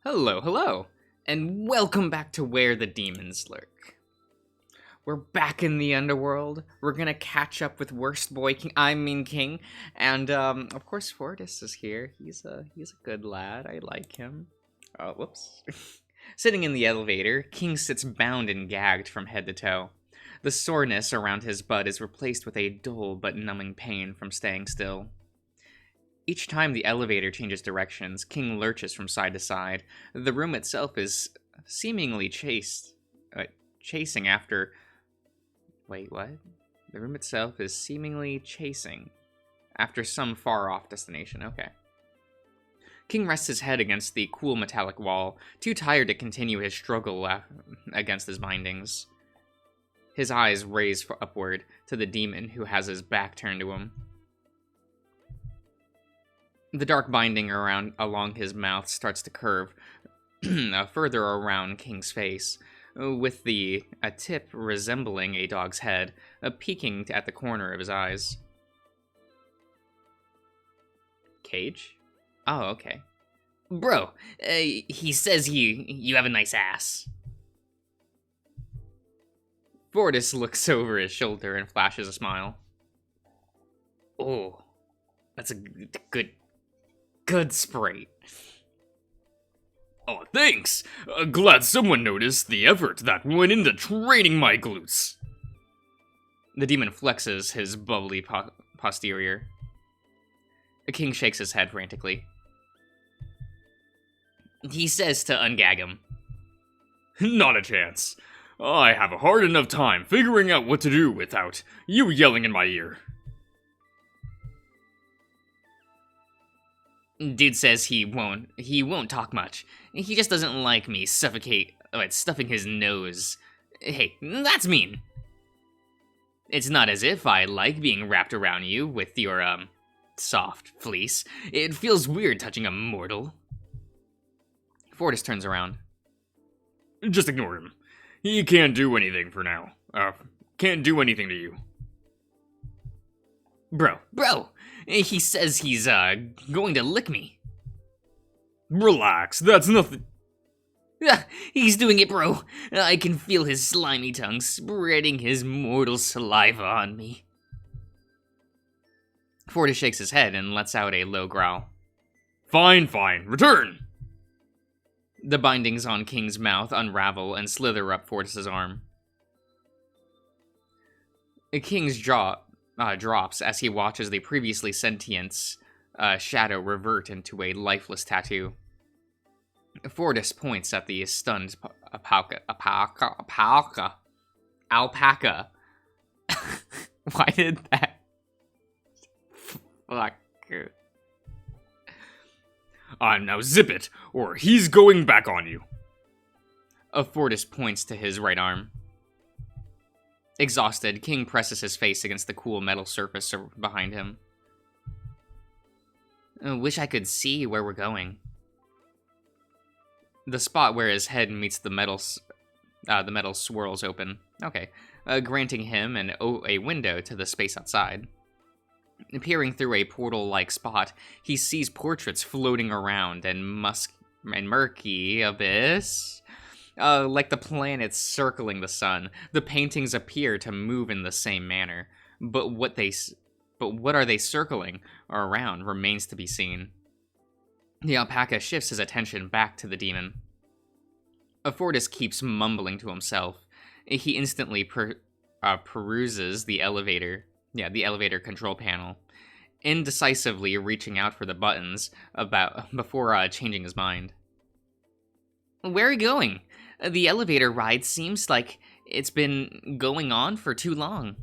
Hello, hello, and welcome back to Where the Demons Lurk. We're back in the underworld. We're gonna catch up with Worst Boy King, King, and of course Fortis is here. He's a good lad. I like him. Oh, whoops. Sitting in the elevator, King sits bound and gagged from head to toe. The soreness around his butt is replaced with a dull but numbing pain from staying still. Each time the elevator changes directions, King lurches from side to side. The room itself is seemingly chasing after... Wait, what? The room itself is seemingly chasing after some far-off destination. Okay. King rests his head against the cool metallic wall, too tired to continue his struggle against his bindings. His eyes raise upward to the demon who has his back turned to him. The dark binding along his mouth starts to curve further around King's face, with a tip resembling a dog's head, peeking at the corner of his eyes. Cage? Oh, okay. Bro, he says you have a nice ass. Fortis looks over his shoulder and flashes a smile. Oh, that's a good sprite. Oh, thanks! Glad someone noticed the effort that went into training my glutes. The demon flexes his bubbly posterior. The king shakes his head frantically. He says to ungag him. Not a chance. I have a hard enough time figuring out what to do without you yelling in my ear. Dude says he won't talk much. He just doesn't like me stuffing his nose. Hey, that's mean. It's not as if I like being wrapped around you with your, soft fleece. It feels weird touching a mortal. Fortis turns around. Just ignore him. He can't do anything for now. Can't do anything to you. Bro, he says he's, going to lick me. Relax, that's nothing. He's doing it, bro. I can feel his slimy tongue spreading his mortal saliva on me. Fortis shakes his head and lets out a low growl. Fine, return! The bindings on King's mouth unravel and slither up Fortis's arm. King's jaw drops as he watches the previously sentient shadow revert into a lifeless tattoo. Fortis points at the stunned alpaca. Why did that? Fuck. Now zip it, or he's going back on you. Fortis points to his right arm. Exhausted, King presses his face against the cool metal surface behind him. I wish I could see where we're going. The spot where his head meets the metal swirls open. Okay, granting him a window to the space outside. Peering through a portal-like spot, he sees portraits floating around and murky abyss. Like the planets circling the sun, the paintings appear to move in the same manner, but what are they circling around remains to be seen. The alpaca shifts his attention back to the demon. Fortis keeps mumbling to himself. He instantly peruses the elevator control panel, indecisively reaching out for the buttons before changing his mind. Where are you going? The elevator ride seems like it's been going on for too long.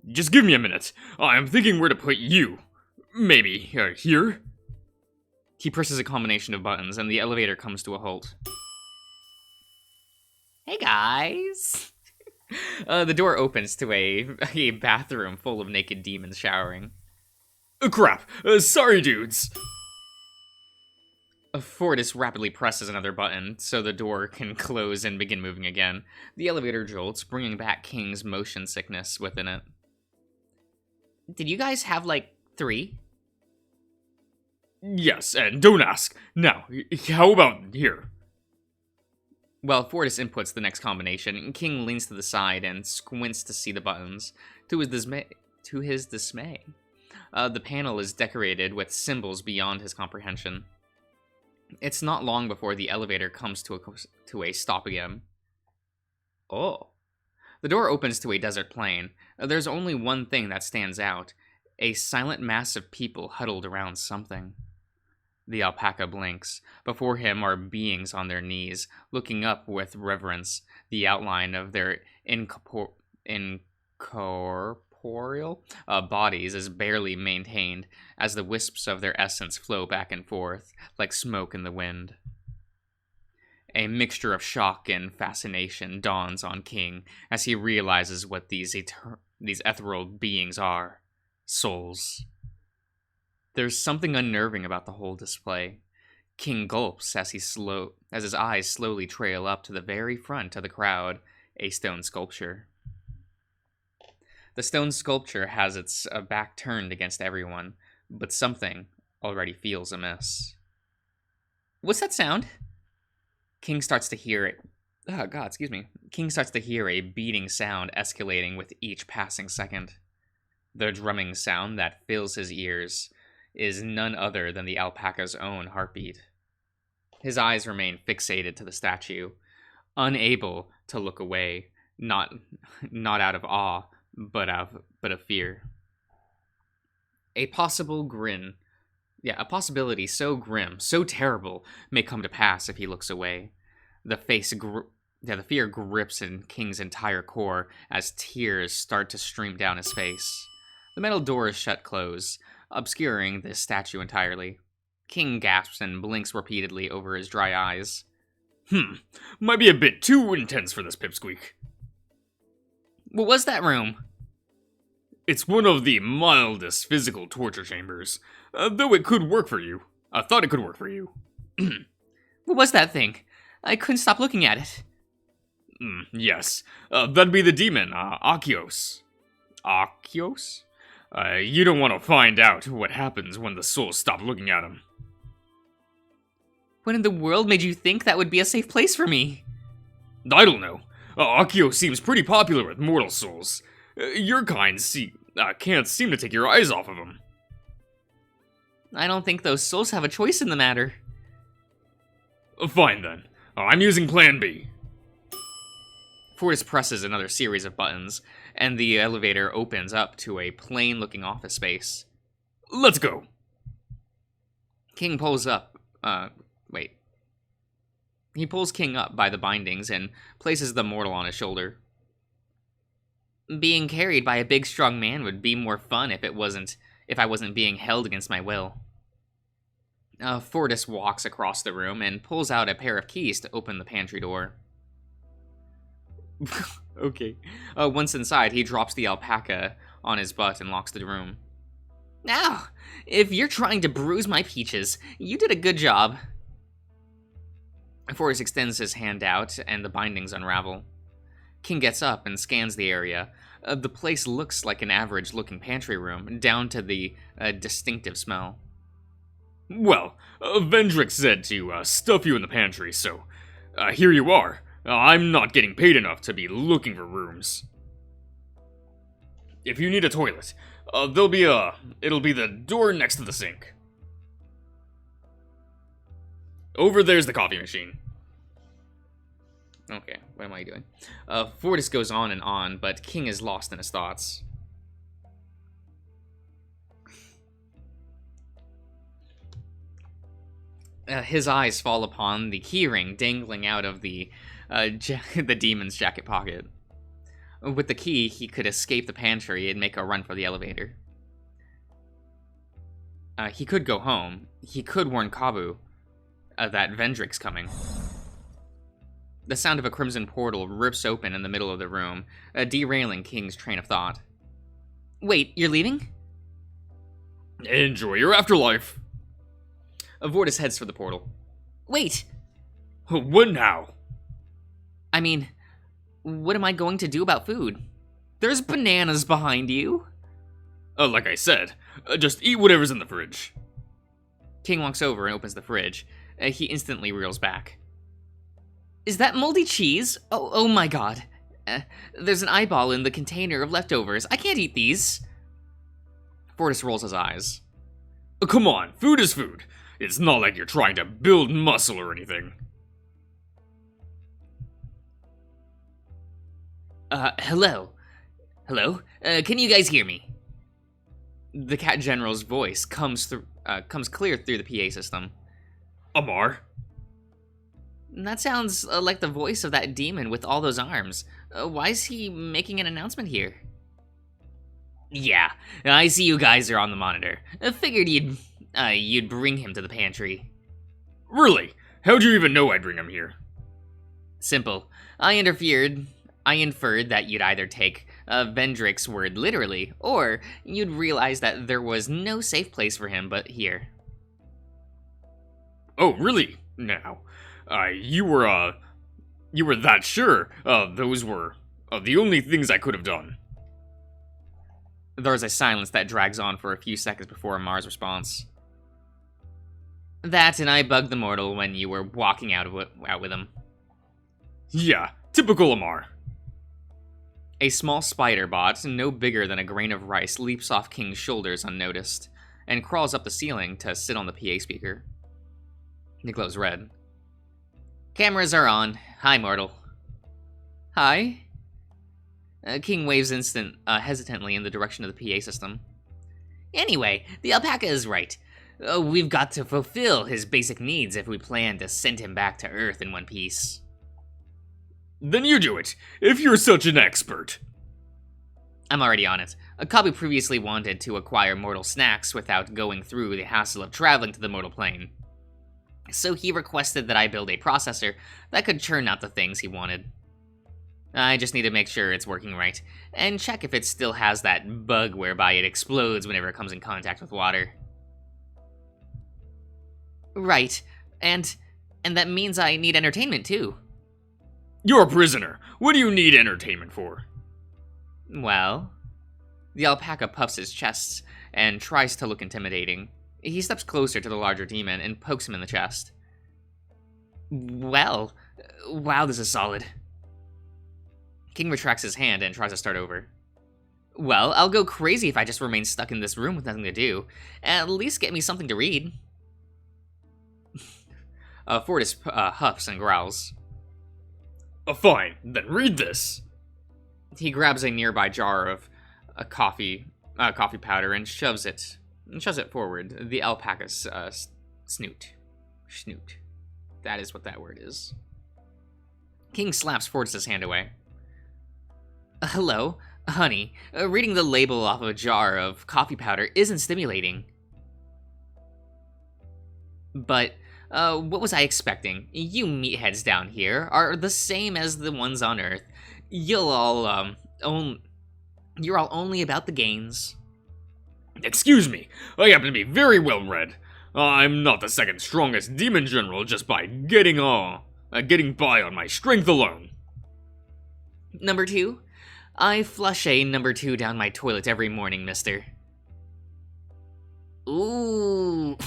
Just give me a minute. I'm thinking where to put you. Maybe here? He presses a combination of buttons, and the elevator comes to a halt. Hey, guys! The door opens to a bathroom full of naked demons showering. Crap! Sorry, dudes! Fortis rapidly presses another button so the door can close and begin moving again. The elevator jolts, bringing back King's motion sickness within it. Did you guys have, 3? Yes, and don't ask. Now, how about here? While Fortis inputs the next combination, King leans to the side and squints to see the buttons. To his dismay, the panel is decorated with symbols beyond his comprehension. It's not long before the elevator comes to a stop again. Oh. The door opens to a desert plain. There's only one thing that stands out: a silent mass of people huddled around something. The alpaca blinks. Before him are beings on their knees, looking up with reverence. The outline of their incorporeal bodies is barely maintained, as the wisps of their essence flow back and forth, like smoke in the wind. A mixture of shock and fascination dawns on King as he realizes what these ethereal beings are: souls. There's something unnerving about the whole display. King gulps as his eyes slowly trail up to the very front of the crowd, a stone sculpture. The stone sculpture has its back turned against everyone, but something already feels amiss. What's that sound? King starts to hear it. Oh, God, excuse me. King starts to hear a beating sound escalating with each passing second. The drumming sound that fills his ears is none other than the alpaca's own heartbeat. His eyes remain fixated to the statue, unable to look away, not out of awe, but of fear. A possibility so grim, so terrible, may come to pass if he looks away. The fear grips in King's entire core as tears start to stream down his face. The metal doors shut close, obscuring the statue entirely. King gasps and blinks repeatedly over his dry eyes. Might be a bit too intense for this pipsqueak. What was that room? It's one of the mildest physical torture chambers, though it could work for you. I thought it could work for you. What was that thing? I couldn't stop looking at it. Yes, that'd be the demon, Akios. Akios? You don't want to find out what happens when the souls stop looking at him. What in the world made you think that would be a safe place for me? I don't know. Akios seems pretty popular with mortal souls. Your kind can't seem to take your eyes off of him. I don't think those souls have a choice in the matter. Fine then. I'm using Plan B. Fortis presses another series of buttons, and the elevator opens up to a plain-looking office space. Let's go. King pulls up. He pulls King up by the bindings and places the mortal on his shoulder. Being carried by a big, strong man would be more fun if I wasn't being held against my will. Fortis walks across the room and pulls out a pair of keys to open the pantry door. Okay. Once inside, he drops the alpaca on his butt and locks the room. Now, if you're trying to bruise my peaches, you did a good job. Fortis extends his hand out, and the bindings unravel. King gets up and scans the area. The place looks like an average-looking pantry room, down to the distinctive smell. Well, Vendrick said to stuff you in the pantry, so here you are. I'm not getting paid enough to be looking for rooms. If you need a toilet, it'll be the door next to the sink. Over there's the coffee machine. Okay, what am I doing? Fortis goes on, but King is lost in his thoughts. His eyes fall upon the keyring dangling out of the demon's jacket pocket. With the key, he could escape the pantry and make a run for the elevator. He could go home. He could warn Kabu that Vendrick's coming. The sound of a crimson portal rips open in the middle of the room, derailing King's train of thought. Wait, you're leaving? Enjoy your afterlife. Vortis heads for the portal. Wait! What now? I mean, what am I going to do about food? There's bananas behind you. Like I said, just eat whatever's in the fridge. King walks over and opens the fridge. He instantly reels back. Is that moldy cheese? Oh my god. There's an eyeball in the container of leftovers. I can't eat these. Fortis rolls his eyes. Come on, food is food. It's not like you're trying to build muscle or anything. Hello? Hello? Can you guys hear me? The Cat General's voice comes clear through the PA system. Amar? That sounds like the voice of that demon with all those arms. Why is he making an announcement here? Yeah, I see you guys are on the monitor. I figured you'd bring him to the pantry. Really? How'd you even know I'd bring him here? Simple. I inferred that you'd either take Vendrick's word literally, or you'd realize that there was no safe place for him but here. Oh, really? Now, you were that sure? Those were the only things I could have done. There's a silence that drags on for a few seconds before Amar's response. That and I bugged the mortal when you were walking out with him. Yeah, typical Amar. A small spider bot, no bigger than a grain of rice, leaps off King's shoulders unnoticed, and crawls up the ceiling to sit on the PA speaker. It glows red. Cameras are on. Hi, mortal. Hi? King waves hesitantly in the direction of the PA system. Anyway, the alpaca is right. We've got to fulfill his basic needs if we plan to send him back to Earth in one piece. Then you do it, if you're such an expert. I'm already on it. Akabu previously wanted to acquire mortal snacks without going through the hassle of traveling to the mortal plane. So he requested that I build a processor that could churn out the things he wanted. I just need to make sure it's working right, and check if it still has that bug whereby it explodes whenever it comes in contact with water. Right, and that means I need entertainment too. You're a prisoner. What do you need entertainment for? Well, the alpaca puffs his chest and tries to look intimidating. He steps closer to the larger demon and pokes him in the chest. Well, wow, this is solid. King retracts his hand and tries to start over. Well, I'll go crazy if I just remain stuck in this room with nothing to do. At least get me something to read. Fortis huffs and growls. Fine, then read this. He grabs a nearby jar of coffee powder and shoves it forward. The alpaca's snoot. That is what that word is. King slaps Fortis' hand away. Hello, honey. Reading the label off of a jar of coffee powder isn't stimulating. But, what was I expecting? You meatheads down here are the same as the ones on Earth. You're all only about the gains. Excuse me, I happen to be very well read. I'm not the second strongest demon general just by getting by on my strength alone. Number 2? I flush a number 2 down my toilet every morning, mister. Ooh.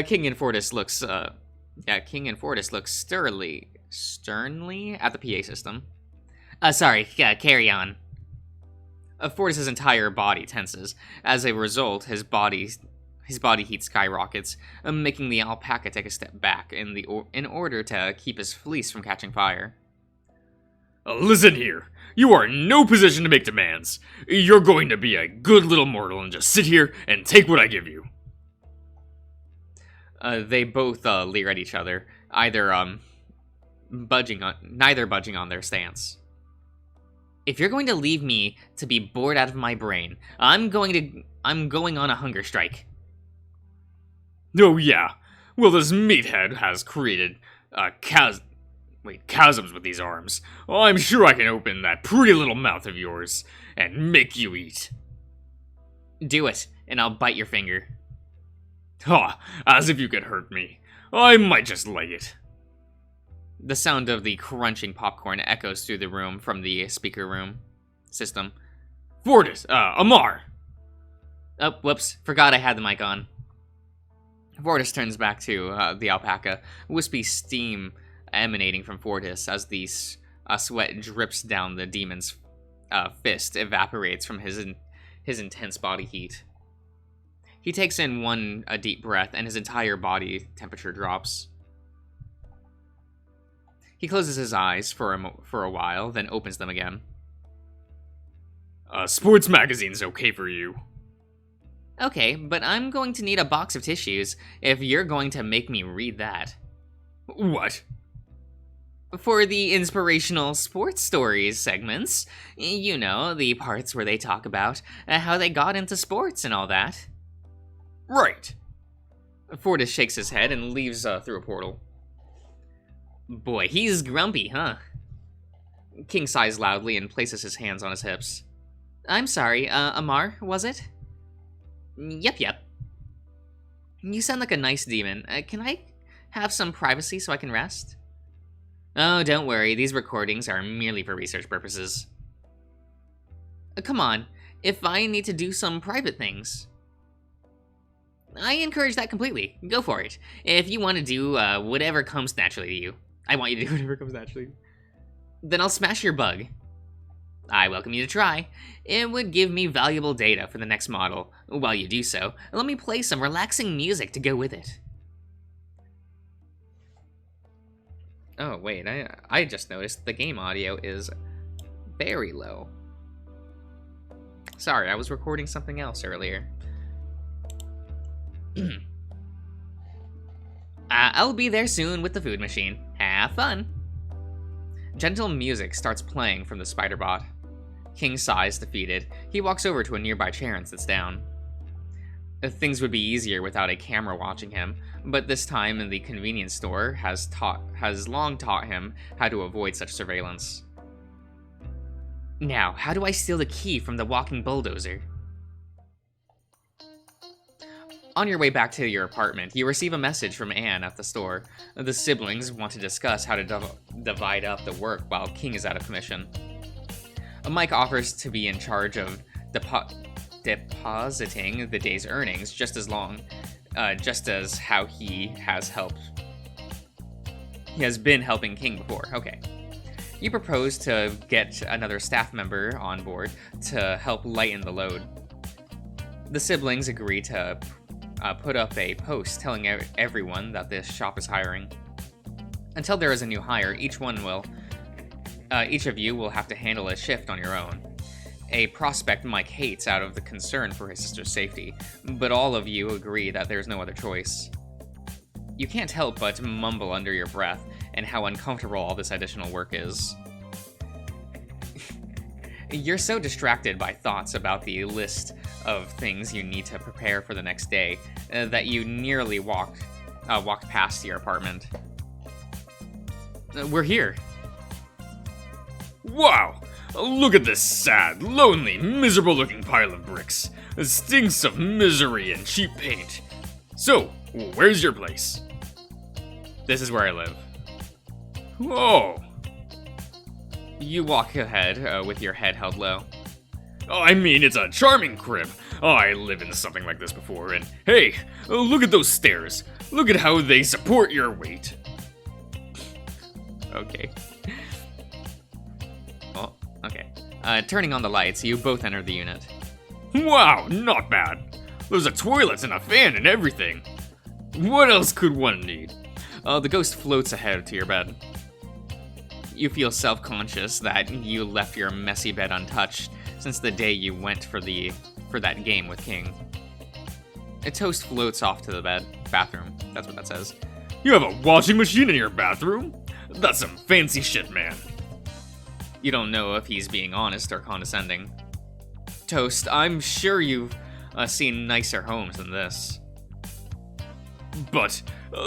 King and Fortis looks sternly at the PA system. Sorry, carry on. Fortis' entire body tenses. As a result, his body heat skyrockets, making the alpaca take a step back in order to keep his fleece from catching fire. Listen here. You are in no position to make demands. You're going to be a good little mortal and just sit here and take what I give you. They both leer at each other, neither budging on their stance. If you're going to leave me to be bored out of my brain, I'm going on a hunger strike. Oh yeah. Well, this meathead has created chasms with these arms. I'm sure I can open that pretty little mouth of yours and make you eat. Do it, and I'll bite your finger. Ha! As if you could hurt me. I might just like it. The sound of the crunching popcorn echoes through the room from the speaker room system. Fortis, Amar! Oh, whoops. Forgot I had the mic on. Fortis turns back to the alpaca, wispy steam emanating from Fortis as the sweat drips down the demon's fist, evaporates from his intense body heat. He takes in a deep breath, and his entire body temperature drops. He closes his eyes for a while, then opens them again. Sports magazine's okay for you. Okay, but I'm going to need a box of tissues if you're going to make me read that. What? For the inspirational sports stories segments, you know, the parts where they talk about how they got into sports and all that. Right. Fortis shakes his head and leaves through a portal. Boy, he's grumpy, huh? King sighs loudly and places his hands on his hips. I'm sorry, Amar, was it? Yep. You sound like a nice demon. Can I have some privacy so I can rest? Oh, don't worry, these recordings are merely for research purposes. Come on, if I need to do some private things. I encourage that completely. Go for it. If you want to do whatever comes naturally to you. I want you to do whatever comes naturally. Then I'll smash your bug. I welcome you to try. It would give me valuable data for the next model. While you do so, let me play some relaxing music to go with it. Oh, wait, I just noticed the game audio is very low. Sorry, I was recording something else earlier. I'll be there soon with the food machine. Have fun. Gentle music starts playing from the spider bot. King sighs defeated. He walks over to a nearby chair and sits down. Things would be easier without a camera watching him, but this time in the convenience store has long taught him how to avoid such surveillance. Now, how do I steal the key from the walking bulldozer? On your way back to your apartment, you receive a message from Anne at the store. The siblings want to discuss how to divide up the work while King is out of commission. Mike offers to be in charge of depositing the day's earnings just as how he has been helping King before. Okay. You propose to get another staff member on board to help lighten the load. The siblings agree to put up a post telling everyone that this shop is hiring. Until there is a new hire, each of you will have to handle a shift on your own. A prospect Mike hates out of the concern for his sister's safety, but all of you agree that there's no other choice. You can't help but mumble under your breath and how uncomfortable all this additional work is. You're so distracted by thoughts about the list of things you need to prepare for the next day that you nearly walked past your apartment. We're here. Wow! Look at this sad, lonely, miserable-looking pile of bricks. It stinks of misery and cheap paint. So, where's your place? This is where I live. Oh. You walk ahead with your head held low. I mean, it's a charming crib. I lived in something like this before, and hey, look at those stairs. Look at how they support your weight. Okay. Oh, okay. Turning on the lights, you both enter the unit. Wow, not bad. There's a toilet and a fan and everything. What else could one need? The ghost floats ahead to your bed. You feel self-conscious that you left your messy bed untouched since the day you went for that game with King. A toast floats off to the bathroom. That's what that says. You have a washing machine in your bathroom? That's some fancy shit, man. You don't know if he's being honest or condescending. Toast, I'm sure you've seen nicer homes than this. But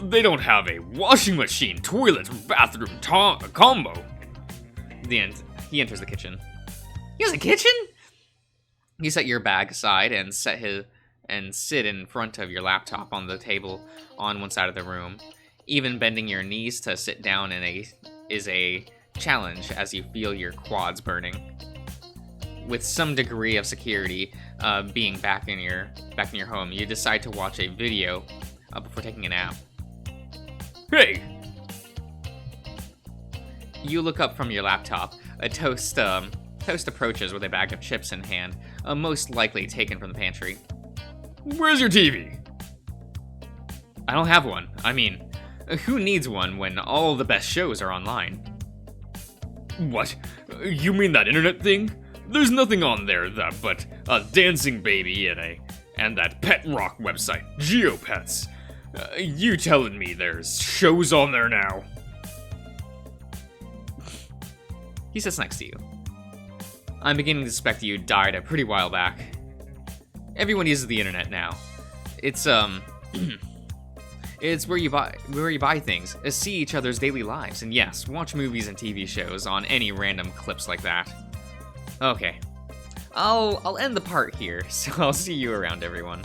they don't have a washing machine, toilet, bathroom combo. The end. He enters the kitchen. He has a kitchen? You set your bag aside and sit in front of your laptop on the table on one side of the room. Even bending your knees to sit down is a challenge as you feel your quads burning. with some degree of security, being back in your home, you decide to watch a video before taking a nap. Hey! You look up from your laptop. A Toast approaches with a bag of chips in hand, most likely taken from the pantry. Where's your TV? I don't have one. I mean, who needs one when all the best shows are online? What? You mean that internet thing? There's nothing on there but a dancing baby and that pet rock website, GeoPets. You telling me there's shows on there now? He sits next to you. I'm beginning to suspect you died a pretty while back. Everyone uses the internet now. It's it's where you buy things, see each other's daily lives, and yes, watch movies and TV shows on any random clips like that. Okay. I'll end the part here, so I'll see you around, everyone.